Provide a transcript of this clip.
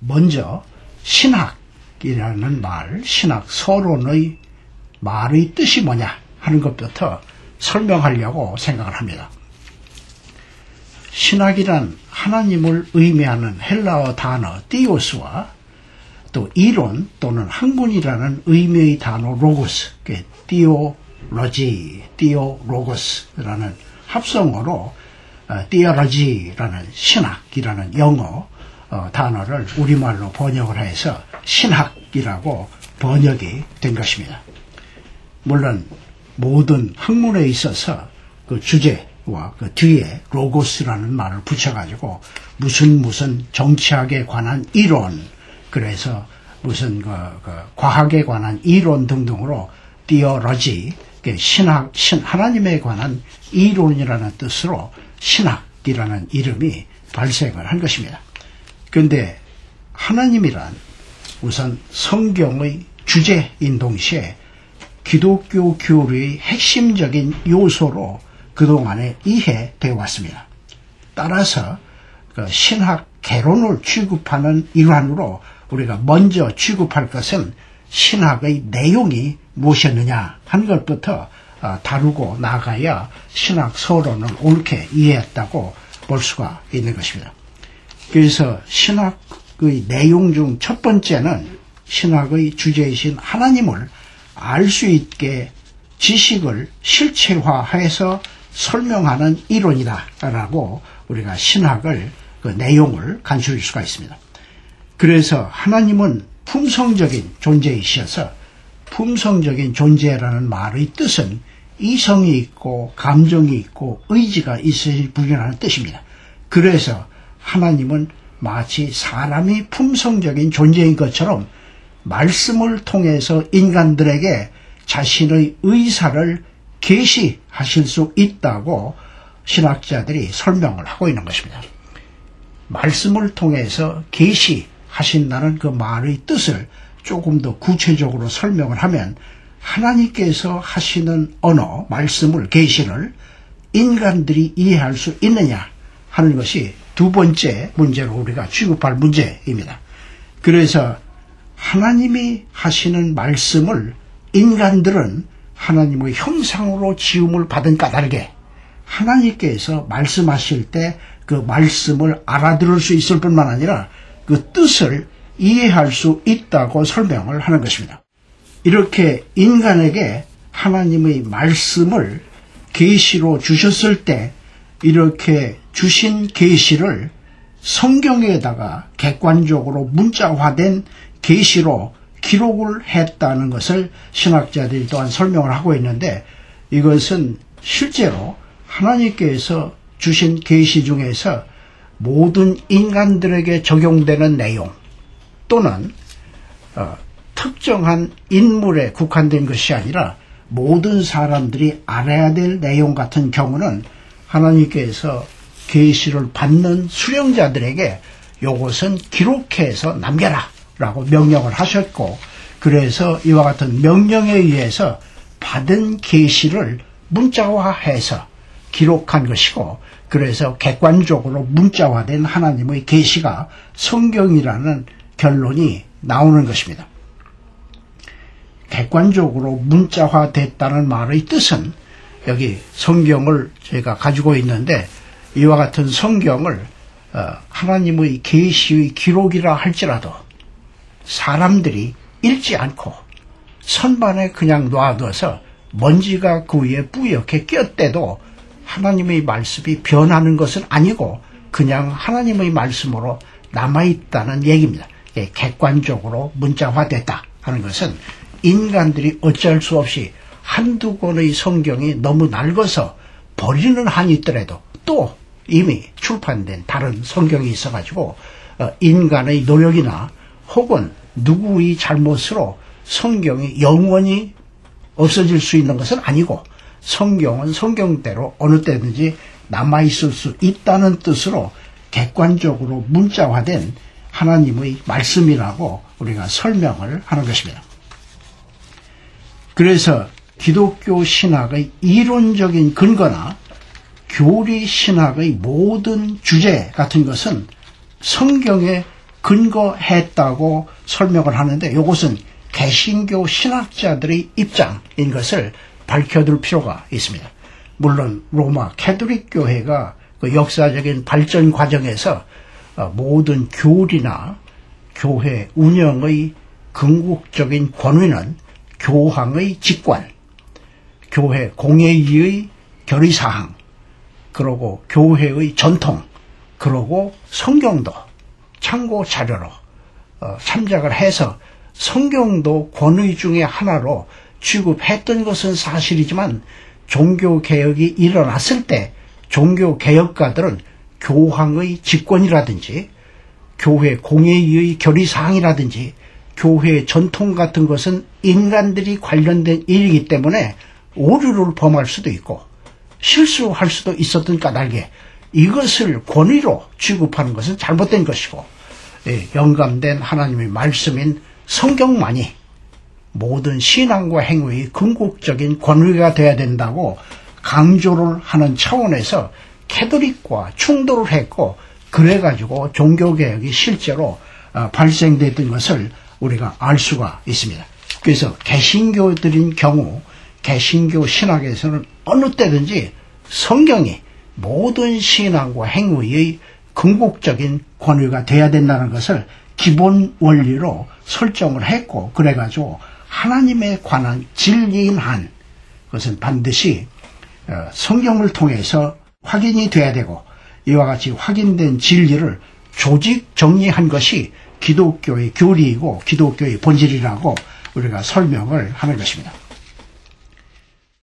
먼저 신학이라는 말, 신학 서론의 말의 뜻이 뭐냐 하는 것부터 설명하려고 생각을 합니다. 신학이란 하나님을 의미하는 헬라어 단어 띠오스와 또 이론 또는 학문이라는 의미의 단어 로고스, 띠오로지, 띠오로고스라는 합성어로 띠어러지라는 신학이라는 영어 단어를 우리말로 번역을 해서 신학이라고 번역이 된 것입니다. 물론 모든 학문에 있어서 그 주제와 그 뒤에 로고스라는 말을 붙여가지고 무슨 정치학에 관한 이론, 그래서 무슨 과학에 관한 이론 등등으로 띠어러지, 하나님에 관한 이론이라는 뜻으로 신학이라는 이름이 발생을 한 것입니다. 그런데 하나님이란 우선 성경의 주제인 동시에 기독교 교리의 핵심적인 요소로 그동안에 이해되어 왔습니다. 따라서 신학 개론을 취급하는 일환으로 우리가 먼저 취급할 것은 신학의 내용이 무엇이었느냐 하는 것부터 다루고 나가야 신학 서론을 옳게 이해했다고 볼 수가 있는 것입니다. 그래서 신학의 내용 중 첫 번째는 신학의 주제이신 하나님을 알 수 있게 지식을 실체화해서 설명하는 이론이다라고 우리가 신학을 그 내용을 간추릴 수가 있습니다. 그래서 하나님은 품성적인 존재이셔서 품성적인 존재라는 말의 뜻은 이성이 있고 감정이 있고 의지가 있으실 분이라는 뜻입니다. 그래서 하나님은 마치 사람이 품성적인 존재인 것처럼 말씀을 통해서 인간들에게 자신의 의사를 계시하실 수 있다고 신학자들이 설명을 하고 있는 것입니다. 말씀을 통해서 계시하신다는 그 말의 뜻을 조금 더 구체적으로 설명을 하면 하나님께서 하시는 언어, 말씀을, 계시를 인간들이 이해할 수 있느냐 하는 것이 두 번째 문제로 우리가 취급할 문제입니다. 그래서 하나님이 하시는 말씀을 인간들은 하나님의 형상으로 지음을 받은 까닭에 하나님께서 말씀하실 때 그 말씀을 알아들을 수 있을 뿐만 아니라 그 뜻을 이해할 수 있다고 설명을 하는 것입니다. 이렇게 인간에게 하나님의 말씀을 계시로 주셨을 때 이렇게 주신 계시를 성경에다가 객관적으로 문자화된 계시로 기록을 했다는 것을 신학자들이 또한 설명을 하고 있는데, 이것은 실제로 하나님께서 주신 계시 중에서 모든 인간들에게 적용되는 내용 또는 특정한 인물에 국한된 것이 아니라 모든 사람들이 알아야 될 내용 같은 경우는 하나님께서 계시를 받는 수령자들에게 이것은 기록해서 남겨라 라고 명령을 하셨고, 그래서 이와 같은 명령에 의해서 받은 계시를 문자화해서 기록한 것이고, 그래서 객관적으로 문자화된 하나님의 계시가 성경이라는 결론이 나오는 것입니다. 객관적으로 문자화됐다는 말의 뜻은 여기 성경을 제가 가지고 있는데, 이와 같은 성경을 하나님의 계시의 기록이라 할지라도 사람들이 읽지 않고 선반에 그냥 놔둬서 먼지가 그 위에 뿌옇게 꼈대도 하나님의 말씀이 변하는 것은 아니고 그냥 하나님의 말씀으로 남아있다는 얘기입니다. 객관적으로 문자화됐다 하는 것은 인간들이 어쩔 수 없이 한두 권의 성경이 너무 낡아서 버리는 한이 있더라도 또 이미 출판된 다른 성경이 있어가지고 인간의 노력이나 혹은 누구의 잘못으로 성경이 영원히 없어질 수 있는 것은 아니고, 성경은 성경대로 어느 때든지 남아있을 수 있다는 뜻으로 객관적으로 문자화된 하나님의 말씀이라고 우리가 설명을 하는 것입니다. 그래서 기독교 신학의 이론적인 근거나 교리 신학의 모든 주제 같은 것은 성경에 근거했다고 설명을 하는데 이것은 개신교 신학자들의 입장인 것을 밝혀둘 필요가 있습니다. 물론 로마 캐톨릭 교회가 그 역사적인 발전 과정에서 모든 교리나 교회 운영의 궁극적인 권위는 교황의 직관, 교회 공회의의 결의사항, 그리고 교회의 전통, 그리고 성경도 참고 자료로 참작을 해서 성경도 권위 중에 하나로 취급했던 것은 사실이지만 종교개혁이 일어났을 때 종교개혁가들은 교황의 직권이라든지 교회 공회의 결의사항이라든지 교회의 전통 같은 것은 인간들이 관련된 일이기 때문에 오류를 범할 수도 있고 실수할 수도 있었던 까닭에 이것을 권위로 취급하는 것은 잘못된 것이고, 영감된 하나님의 말씀인 성경만이 모든 신앙과 행위의 궁극적인 권위가 되어야 된다고 강조를 하는 차원에서 캐톨릭과 충돌을 했고, 그래가지고 종교개혁이 실제로 발생됐던 것을 우리가 알 수가 있습니다. 그래서 개신교들인 경우 개신교 신학에서는 어느 때든지 성경이 모든 신앙과 행위의 궁극적인 권위가 돼야 된다는 것을 기본 원리로 설정을 했고, 그래가지고 하나님에 관한 진리인 한 그것은 반드시 성경을 통해서 확인이 돼야 되고, 이와 같이 확인된 진리를 조직 정리한 것이 기독교의 교리이고 기독교의 본질이라고 우리가 설명을 하는 것입니다.